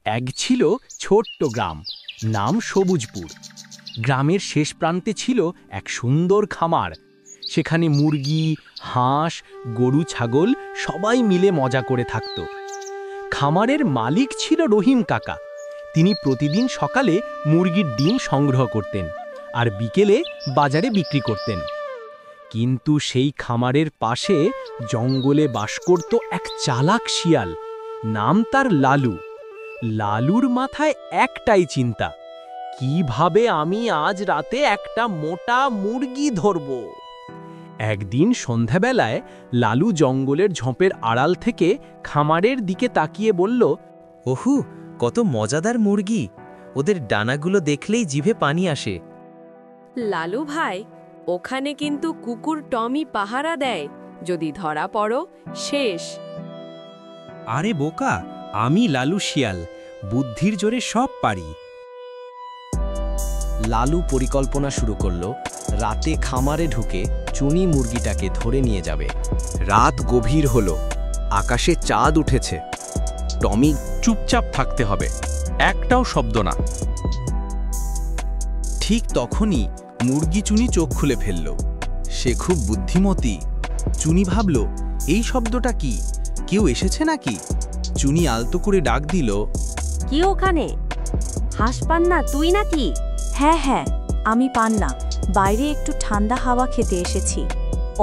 এক ছিল ছোট্ট গ্রাম, নাম সবুজপুর। গ্রামের শেষ প্রান্তে ছিল এক সুন্দর খামার। সেখানে মুরগি, হাঁস, গরু, ছাগল সবাই মিলে মজা করে থাকত। খামারের মালিক ছিল রহিম কাকা। তিনি প্রতিদিন সকালে মুরগির ডিম সংগ্রহ করতেন আর বিকেলে বাজারে বিক্রি করতেন। কিন্তু সেই খামারের পাশে জঙ্গলে বাস করত এক চালাক শিয়াল, নাম তার লালু। লালুর মাথায় একটাই চিন্তা, কিভাবে আমি আজ রাতে একটা মোটা মুরগি ধরব। একদিন সন্ধ্যাবেলায় লালু জঙ্গলের ঝোপের আড়াল থেকে খামারের দিকে তাকিয়ে বলল, ওহু, কত মজাদার মুরগি! ওদের ডানাগুলো দেখলেই জিভে পানি আসে। লালু ভাই, ওখানে কিন্তু কুকুর টমি পাহারা দেয়, যদি ধরা পড়ো শেষ। আরে বোকা, আমি লালু শিয়াল, বুদ্ধির জোরে সব পারি। লালু পরিকল্পনা শুরু করলো, রাতে খামারে ঢুকে চুনি মুরগিটাকে ধরে নিয়ে যাবে। রাত গভীর হলো, আকাশে চাঁদ উঠেছে। টমি, চুপচাপ থাকতে হবে, একটাও শব্দ না। ঠিক তখনই মুরগি চুনি চোখ খুলে ফেলল। সে খুব বুদ্ধিমতী। চুনি ভাবল, এই শব্দটা কি? কেউ এসেছে নাকি? চুনি আলতো করে ডাক দিল, কি ওখানে? হাঁস পান্না তুই নাকি? হ্যাঁ হ্যাঁ, আমি পান্না। বাইরে একটু ঠান্ডা হাওয়া খেতে এসেছি।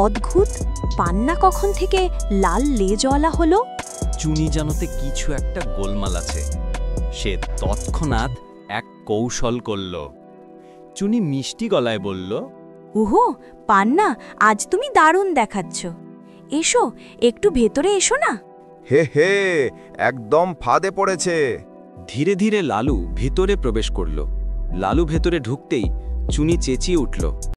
অদ্ভুত, পান্না কখন থেকে লাল লেজওয়ালা হলো? চুনি জানতে কিছু একটা গোলমাল আছে। সে তৎক্ষণাৎ এক কৌশল করল। চুনি মিষ্টি গলায় বলল, ওহো পান্না, আজ তুমি দারুণ দেখাচ্ছ। এসো, একটু ভেতরে এসো না। হে হে, একদম ফাঁদে পড়েছে। ধীরে ধীরে লালু ভেতরে প্রবেশ করল। লালু ভেতরে ঢুকতেই চুনি চেঁচিয়ে উঠল,